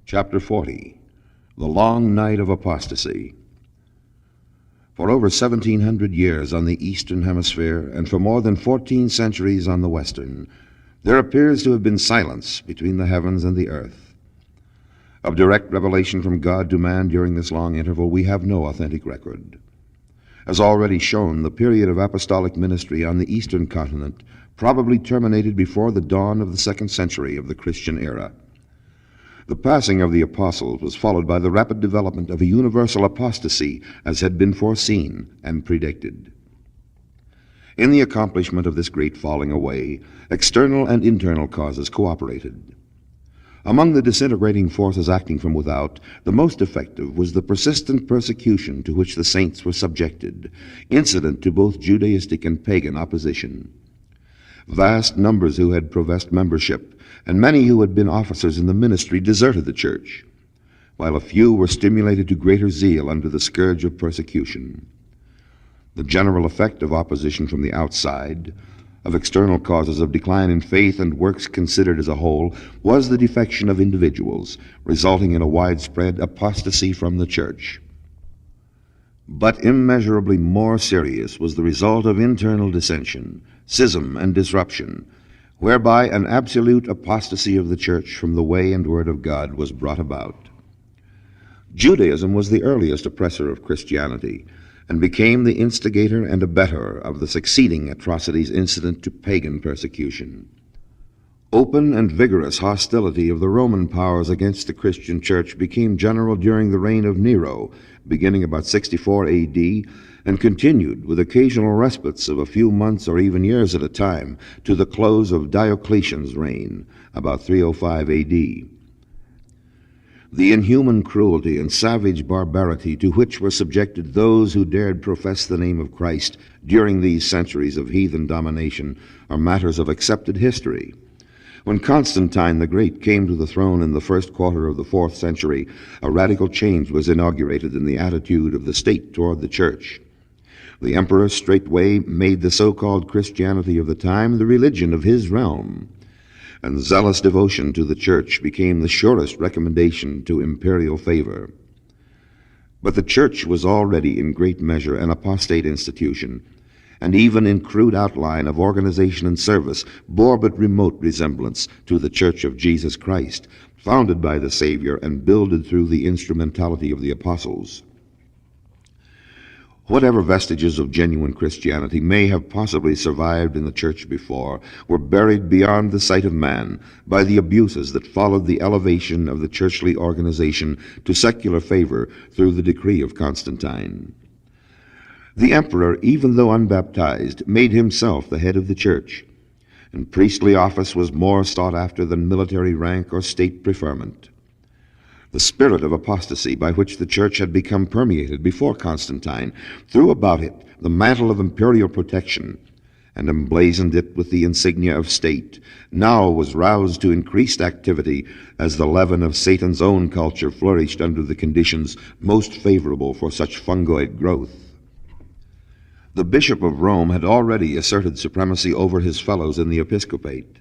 Chapter 40, The Long Night of Apostasy. For over 1,700 years on the eastern hemisphere, and for more than 14 centuries on the western, there appears to have been silence between the heavens and the earth. Of direct revelation from God to man during this long interval, we have no authentic record. As already shown, the period of apostolic ministry on the eastern continent probably terminated before the dawn of the 2nd century of the Christian era. The passing of the apostles was followed by the rapid development of a universal apostasy, as had been foreseen and predicted. In the accomplishment of this great falling away, external and internal causes cooperated. Among the disintegrating forces acting from without, the most effective was the persistent persecution to which the saints were subjected, incident to both Judaistic and pagan opposition. Vast numbers who had professed membership, and many who had been officers in the ministry, deserted the church, while a few were stimulated to greater zeal under the scourge of persecution. The general effect of opposition from the outside, of external causes of decline in faith and works considered as a whole, was the defection of individuals, resulting in a widespread apostasy from the church. But immeasurably more serious was the result of internal dissension, schism, and disruption, whereby an absolute apostasy of the church from the way and word of God was brought about. Judaism was the earliest oppressor of Christianity, and became the instigator and abettor of the succeeding atrocities incident to pagan persecution. Open and vigorous hostility of the Roman powers against the Christian church became general during the reign of Nero, beginning about 64 A.D., and continued with occasional respites of a few months or even years at a time to the close of Diocletian's reign, about 305 A.D. The inhuman cruelty and savage barbarity to which were subjected those who dared profess the name of Christ during these centuries of heathen domination are matters of accepted history. When Constantine the Great came to the throne in the first quarter of the 4th century, a radical change was inaugurated in the attitude of the state toward the church. The emperor straightway made the so-called Christianity of the time the religion of his realm, and zealous devotion to the church became the surest recommendation to imperial favor. But the church was already in great measure an apostate institution, and even in crude outline of organization and service bore but remote resemblance to the Church of Jesus Christ, founded by the Savior and builded through the instrumentality of the apostles. Whatever vestiges of genuine Christianity may have possibly survived in the church before were buried beyond the sight of man by the abuses that followed the elevation of the churchly organization to secular favor through the decree of Constantine. The emperor, even though unbaptized, made himself the head of the church, and priestly office was more sought after than military rank or state preferment. The spirit of apostasy by which the church had become permeated before Constantine threw about it the mantle of imperial protection and emblazoned it with the insignia of state, now was roused to increased activity as the leaven of Satan's own culture flourished under the conditions most favorable for such fungoid growth. The Bishop of Rome had already asserted supremacy over his fellows in the episcopate,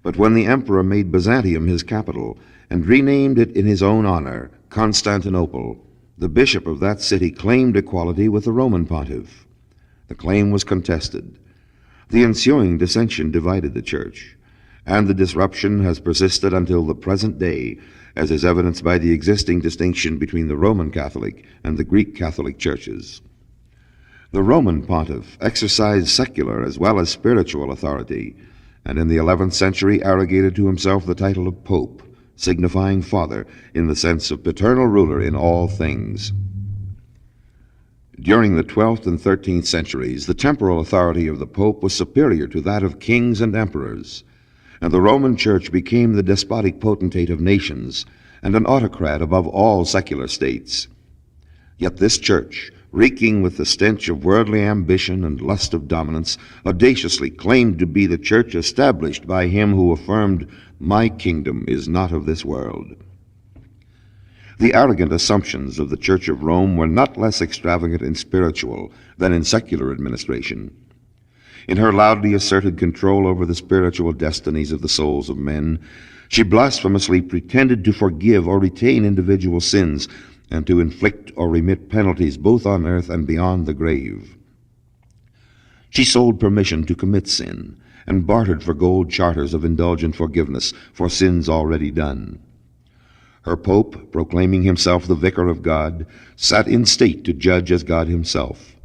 but when the emperor made Byzantium his capital and renamed it in his own honor, Constantinople, the bishop of that city claimed equality with the Roman pontiff. The claim was contested. The ensuing dissension divided the church, and the disruption has persisted until the present day, as is evidenced by the existing distinction between the Roman Catholic and the Greek Catholic churches. The Roman pontiff exercised secular as well as spiritual authority, and in the 11th century arrogated to himself the title of Pope, signifying father in the sense of paternal ruler in all things. During the 12th and 13th centuries, the temporal authority of the Pope was superior to that of kings and emperors, and the Roman Church became the despotic potentate of nations and an autocrat above all secular states. Yet this church, reeking with the stench of worldly ambition and lust of dominance, audaciously claimed to be the church established by him who affirmed, "My kingdom is not of this world." The arrogant assumptions of the Church of Rome were not less extravagant and spiritual than in secular administration. In her loudly asserted control over the spiritual destinies of the souls of men, she blasphemously pretended to forgive or retain individual sins and to inflict or remit penalties both on earth and beyond the grave. She sold permission to commit sin and bartered for gold charters of indulgent forgiveness for sins already done. Her Pope, proclaiming himself the Vicar of God, sat in state to judge as God himself,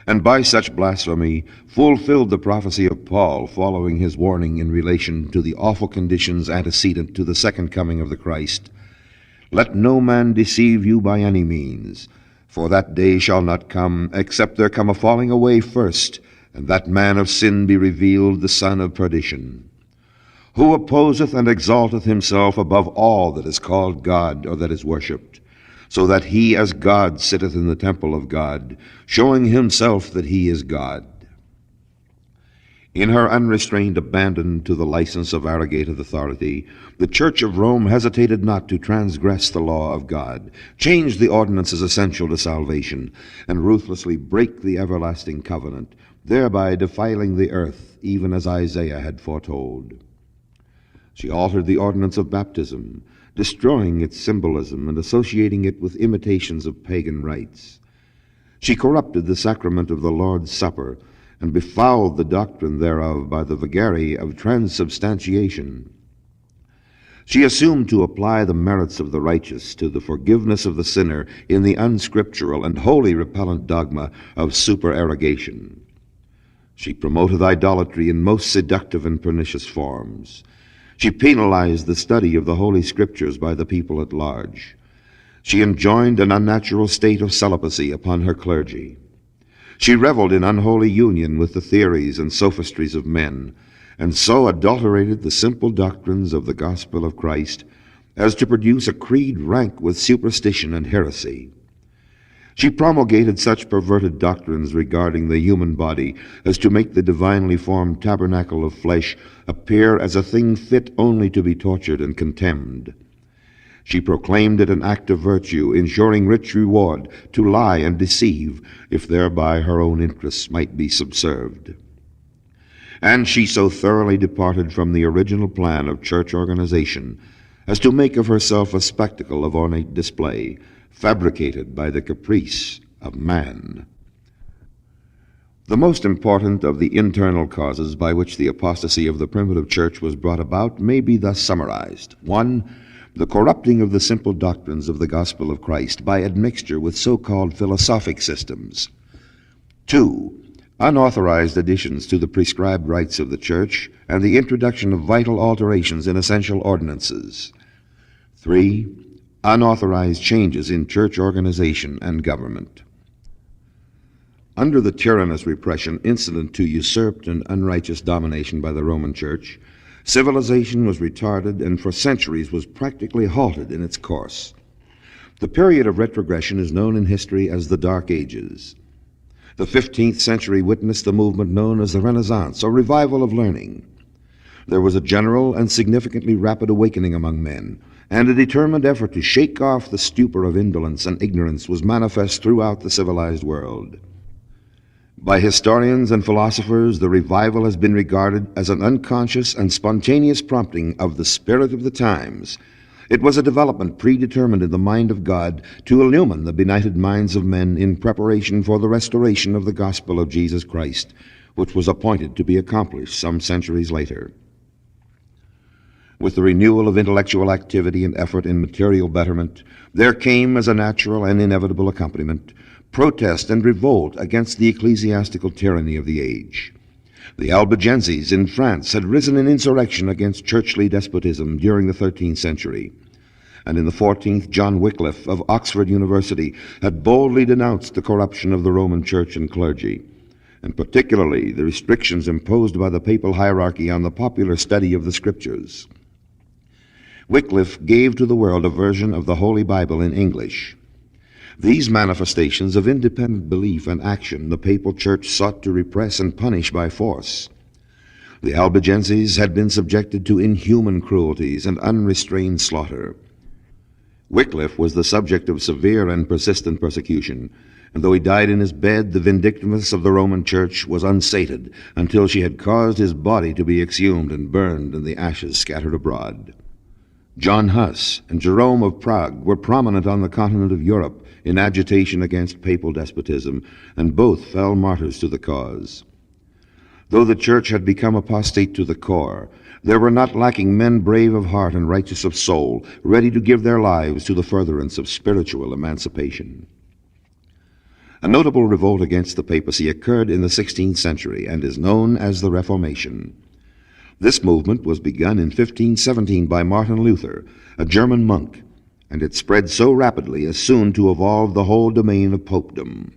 and by such blasphemy fulfilled the prophecy of Paul following his warning in relation to the awful conditions antecedent to the second coming of the Christ. Let no man deceive you by any means, for that day shall not come, except there come a falling away first, and that man of sin be revealed, the son of perdition, who opposeth and exalteth himself above all that is called God or that is worshipped, so that he as God sitteth in the temple of God, showing himself that he is God. In her unrestrained abandon to the license of arrogated authority, the Church of Rome hesitated not to transgress the law of God, change the ordinances essential to salvation, and ruthlessly break the everlasting covenant, thereby defiling the earth, even as Isaiah had foretold. She altered the ordinance of baptism, destroying its symbolism and associating it with imitations of pagan rites. She corrupted the sacrament of the Lord's Supper and befouled the doctrine thereof by the vagary of transubstantiation. She assumed to apply the merits of the righteous to the forgiveness of the sinner in the unscriptural and wholly repellent dogma of supererogation. She promoted idolatry in most seductive and pernicious forms. She penalized the study of the Holy Scriptures by the people at large. She enjoined an unnatural state of celibacy upon her clergy. She reveled in unholy union with the theories and sophistries of men, and so adulterated the simple doctrines of the gospel of Christ as to produce a creed rank with superstition and heresy. She promulgated such perverted doctrines regarding the human body as to make the divinely formed tabernacle of flesh appear as a thing fit only to be tortured and contemned. She proclaimed it an act of virtue, ensuring rich reward to lie and deceive, if thereby her own interests might be subserved. And she so thoroughly departed from the original plan of church organization as to make of herself a spectacle of ornate display, fabricated by the caprice of man. The most important of the internal causes by which the apostasy of the primitive church was brought about may be thus summarized. 1. The corrupting of the simple doctrines of the gospel of Christ by admixture with so-called philosophic systems. 2. Unauthorized additions to the prescribed rites of the church and the introduction of vital alterations in essential ordinances. 3. Unauthorized changes in church organization and government. Under the tyrannous repression incident to usurped and unrighteous domination by the Roman Church, civilization was retarded and for centuries was practically halted in its course. The period of retrogression is known in history as the Dark Ages. The 15th century witnessed the movement known as the Renaissance, or revival of learning. There was a general and significantly rapid awakening among men, and a determined effort to shake off the stupor of indolence and ignorance was manifest throughout the civilized world. By historians and philosophers, the revival has been regarded as an unconscious and spontaneous prompting of the spirit of the times. It was a development predetermined in the mind of God to illumine the benighted minds of men in preparation for the restoration of the gospel of Jesus Christ, which was appointed to be accomplished some centuries later. With the renewal of intellectual activity and effort in material betterment, there came as a natural and inevitable accompaniment protest and revolt against the ecclesiastical tyranny of the age. The Albigenses in France had risen in insurrection against churchly despotism during the 13th century, and in the 14th John Wycliffe of Oxford University had boldly denounced the corruption of the Roman Church and clergy, and particularly the restrictions imposed by the papal hierarchy on the popular study of the Scriptures. Wycliffe gave to the world a version of the Holy Bible in English. These manifestations of independent belief and action the papal church sought to repress and punish by force. The Albigenses had been subjected to inhuman cruelties and unrestrained slaughter. Wycliffe was the subject of severe and persistent persecution, and though he died in his bed, the vindictiveness of the Roman Church was unsated until she had caused his body to be exhumed and burned and the ashes scattered abroad. John Huss and Jerome of Prague were prominent on the continent of Europe in agitation against papal despotism, and both fell martyrs to the cause. Though the Church had become apostate to the core, there were not lacking men brave of heart and righteous of soul, ready to give their lives to the furtherance of spiritual emancipation. A notable revolt against the papacy occurred in the 16th century and is known as the Reformation. This movement was begun in 1517 by Martin Luther, a German monk, and it spread so rapidly as soon to evolve the whole domain of popedom.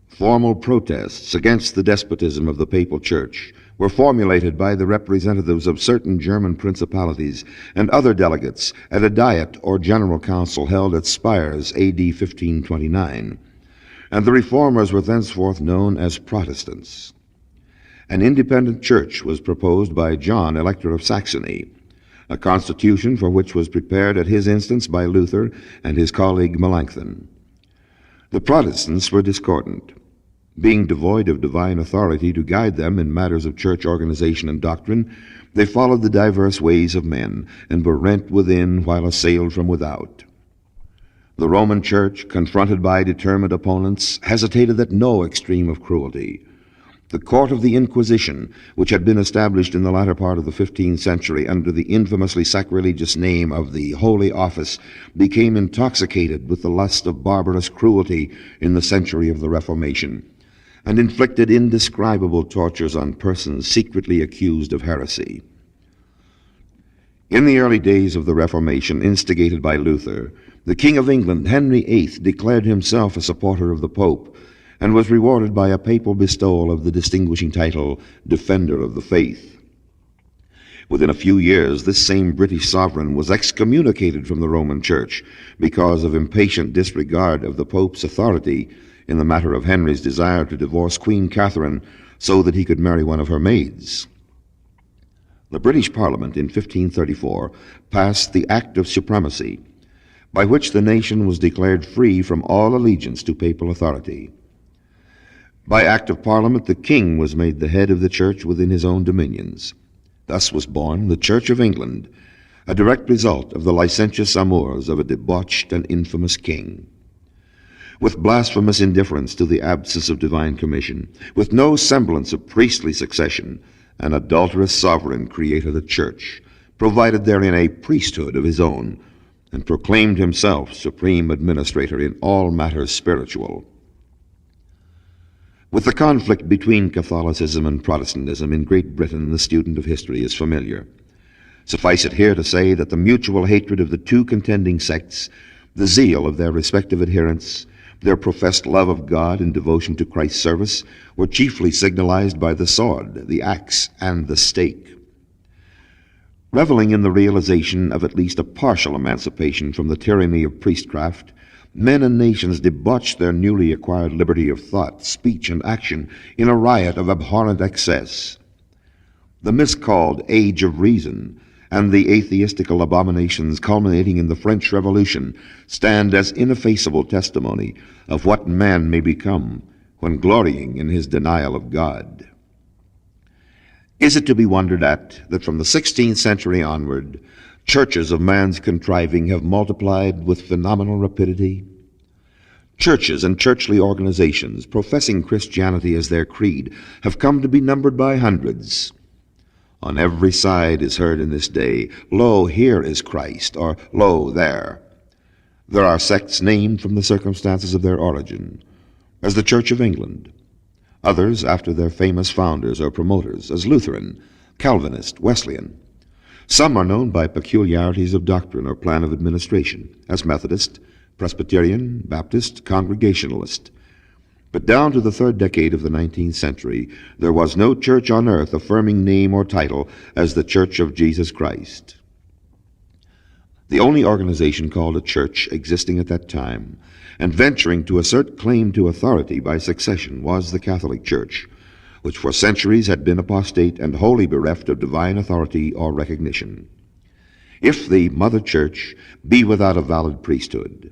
Formal protests against the despotism of the papal church were formulated by the representatives of certain German principalities and other delegates at a diet or general council held at Spires A.D. 1529, and the reformers were thenceforth known as Protestants. An independent church was proposed by John, Elector of Saxony, a constitution for which was prepared at his instance by Luther and his colleague Melanchthon. The Protestants were discordant. Being devoid of divine authority to guide them in matters of church organization and doctrine, they followed the diverse ways of men and were rent within while assailed from without. The Roman Church, confronted by determined opponents, hesitated at no extreme of cruelty. The court of the Inquisition, which had been established in the latter part of the 15th century under the infamously sacrilegious name of the Holy Office, became intoxicated with the lust of barbarous cruelty in the century of the Reformation, and inflicted indescribable tortures on persons secretly accused of heresy. In the early days of the Reformation, instigated by Luther, the King of England, Henry VIII, declared himself a supporter of the Pope, and was rewarded by a papal bestowal of the distinguishing title, Defender of the Faith. Within a few years, this same British sovereign was excommunicated from the Roman Church because of impatient disregard of the Pope's authority in the matter of Henry's desire to divorce Queen Catherine so that he could marry one of her maids. The British Parliament in 1534 passed the Act of Supremacy, by which the nation was declared free from all allegiance to papal authority. By Act of Parliament, the king was made the head of the church within his own dominions. Thus was born the Church of England, a direct result of the licentious amours of a debauched and infamous king. With blasphemous indifference to the absence of divine commission, with no semblance of priestly succession, an adulterous sovereign created a church, provided therein a priesthood of his own, and proclaimed himself supreme administrator in all matters spiritual. With the conflict between Catholicism and Protestantism in Great Britain, the student of history is familiar. Suffice it here to say that the mutual hatred of the two contending sects, the zeal of their respective adherents, their professed love of God and devotion to Christ's service, were chiefly signalized by the sword, the axe, and the stake. Reveling in the realization of at least a partial emancipation from the tyranny of priestcraft, men and nations debauched their newly acquired liberty of thought, speech, and action in a riot of abhorrent excess. The miscalled Age of Reason and the atheistical abominations culminating in the French Revolution stand as ineffaceable testimony of what man may become when glorying in his denial of God. Is it to be wondered at that from the 16th century onward, churches of man's contriving have multiplied with phenomenal rapidity? Churches and churchly organizations professing Christianity as their creed have come to be numbered by hundreds. On every side is heard in this day, "Lo, here is Christ," or "Lo, there." There are sects named from the circumstances of their origin, as the Church of England. Others after their famous founders or promoters, as Lutheran, Calvinist, Wesleyan. Some are known by peculiarities of doctrine or plan of administration, as Methodist, Presbyterian, Baptist, Congregationalist. But down to the third decade of the 19th century, there was no church on earth affirming name or title as the Church of Jesus Christ. The only organization called a church existing at that time, and venturing to assert claim to authority by succession, was the Catholic Church, which for centuries had been apostate and wholly bereft of divine authority or recognition. If the Mother Church be without a valid priesthood,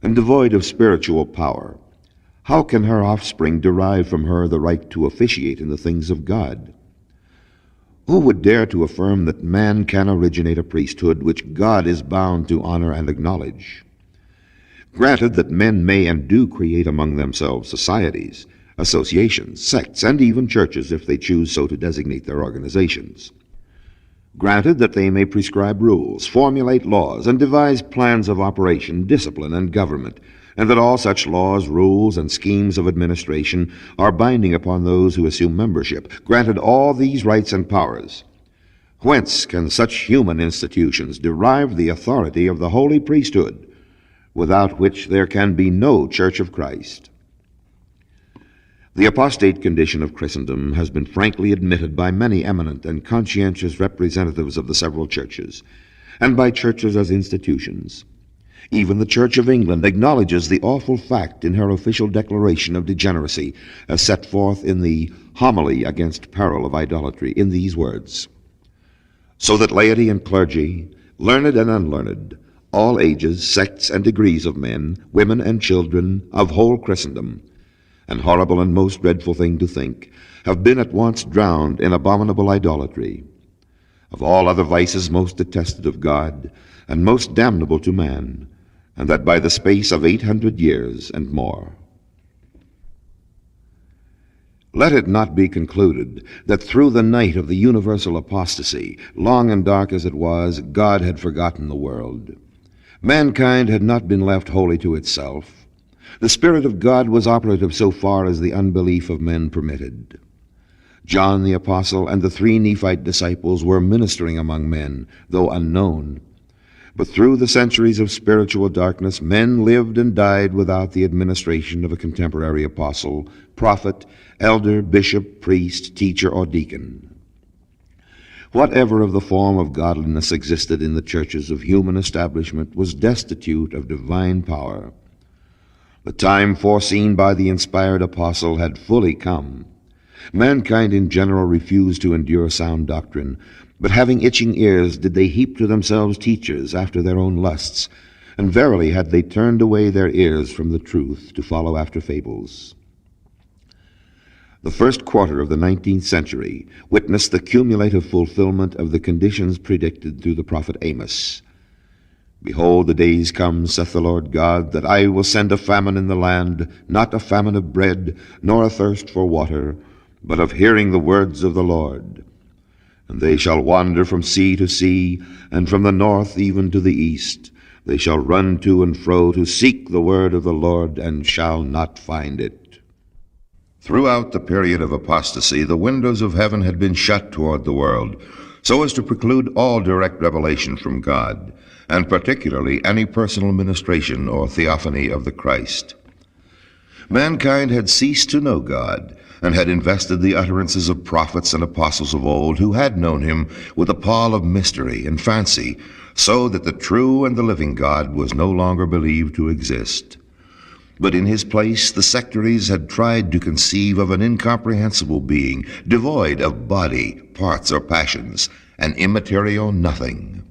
and devoid of spiritual power, How can her offspring derive from her the right to officiate in the things of God? Who would dare to affirm that man can originate a priesthood which God is bound to honor and acknowledge? Granted that men may and do create among themselves societies, associations, sects, and even churches if they choose so to designate their organizations. Granted that they may prescribe rules, formulate laws, and devise plans of operation, discipline, and government, and that all such laws, rules, and schemes of administration are binding upon those who assume membership. Granted all these rights and powers, whence can such human institutions derive the authority of the holy priesthood, without which there can be no Church of Christ? The apostate condition of Christendom has been frankly admitted by many eminent and conscientious representatives of the several churches, and by churches as institutions. Even the Church of England acknowledges the awful fact in her official declaration of degeneracy, as set forth in the Homily Against Peril of Idolatry, in these words: "So that laity and clergy, learned and unlearned, all ages, sects, and degrees of men, women, and children of whole Christendom, and horrible and most dreadful thing to think, have been at once drowned in abominable idolatry, of all other vices most detested of God, and most damnable to man, and that by the space of 800 years and more." Let it not be concluded that through the night of the universal apostasy, long and dark as it was, God had forgotten the world. Mankind had not been left wholly to itself. The Spirit of God was operative so far as the unbelief of men permitted. John the Apostle and the 3 Nephite disciples were ministering among men, though unknown. But through the centuries of spiritual darkness, men lived and died without the administration of a contemporary apostle, prophet, elder, bishop, priest, teacher, or deacon. Whatever of the form of godliness existed in the churches of human establishment was destitute of divine power. The time foreseen by the inspired apostle had fully come. Mankind in general refused to endure sound doctrine, but having itching ears did they heap to themselves teachers after their own lusts, and verily had they turned away their ears from the truth to follow after fables. The first quarter of the 19th century witnessed the cumulative fulfillment of the conditions predicted through the prophet Amos. "Behold, the days come, saith the Lord God, that I will send a famine in the land, not a famine of bread, nor a thirst for water, but of hearing the words of the Lord. And they shall wander from sea to sea, and from the north even to the east. They shall run to and fro to seek the word of the Lord, and shall not find it." Throughout the period of apostasy, the windows of heaven had been shut toward the world, so as to preclude all direct revelation from God, and particularly any personal ministration or theophany of the Christ. Mankind had ceased to know God, and had invested the utterances of prophets and apostles of old who had known him with a pall of mystery and fancy, so that the true and the living God was no longer believed to exist. But in his place the sectaries had tried to conceive of an incomprehensible being, devoid of body, parts, or passions, an immaterial nothing.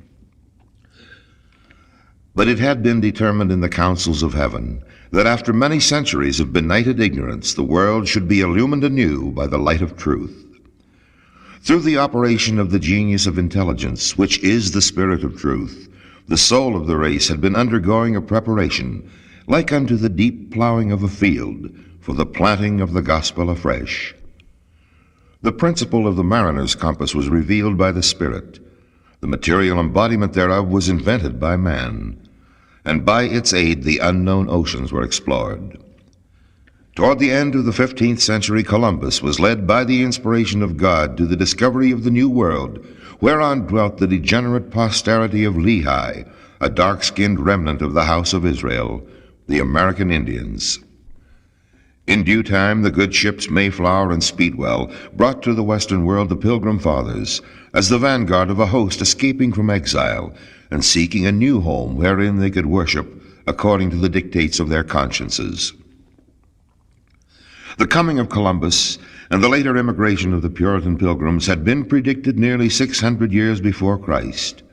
But it had been determined in the councils of heaven that after many centuries of benighted ignorance the world should be illumined anew by the light of truth. Through the operation of the genius of intelligence, which is the Spirit of truth, the soul of the race had been undergoing a preparation, like unto the deep plowing of a field, for the planting of the gospel afresh. The principle of the mariner's compass was revealed by the Spirit. The material embodiment thereof was invented by man, and by its aid the unknown oceans were explored. Toward the end of the 15th century, Columbus was led by the inspiration of God to the discovery of the New World, whereon dwelt the degenerate posterity of Lehi, a dark-skinned remnant of the house of Israel, the American Indians. In due time, the good ships Mayflower and Speedwell brought to the Western world the Pilgrim Fathers, as the vanguard of a host escaping from exile and seeking a new home wherein they could worship according to the dictates of their consciences. The coming of Columbus and the later immigration of the Puritan Pilgrims had been predicted nearly 600 years before Christ.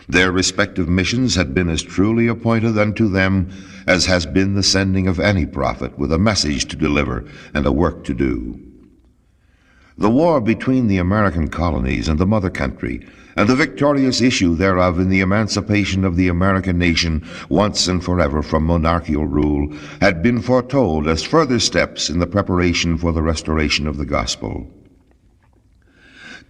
Their respective missions had been as truly appointed unto them as has been the sending of any prophet with a message to deliver and a work to do. The war between the American colonies and the mother country, and the victorious issue thereof in the emancipation of the American nation once and forever from monarchical rule, had been foretold as further steps in the preparation for the restoration of the gospel.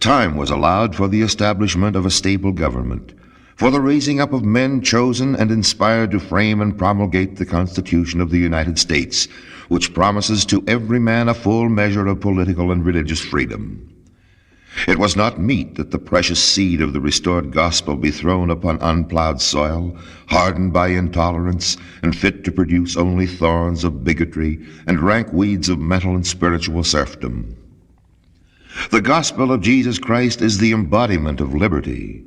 Time was allowed for the establishment of a stable government, for the raising up of men chosen and inspired to frame and promulgate the Constitution of the United States, which promises to every man a full measure of political and religious freedom. It was not meet that the precious seed of the restored gospel be thrown upon unplowed soil, hardened by intolerance, and fit to produce only thorns of bigotry and rank weeds of mental and spiritual serfdom. The gospel of Jesus Christ is the embodiment of liberty.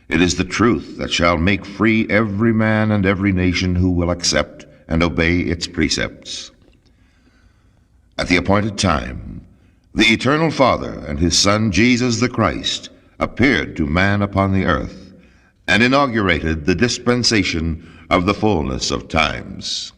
It is the truth that shall make free every man and every nation who will accept and obey its precepts. At the appointed time, the Eternal Father and his Son Jesus the Christ appeared to man upon the earth and inaugurated the dispensation of the fullness of times.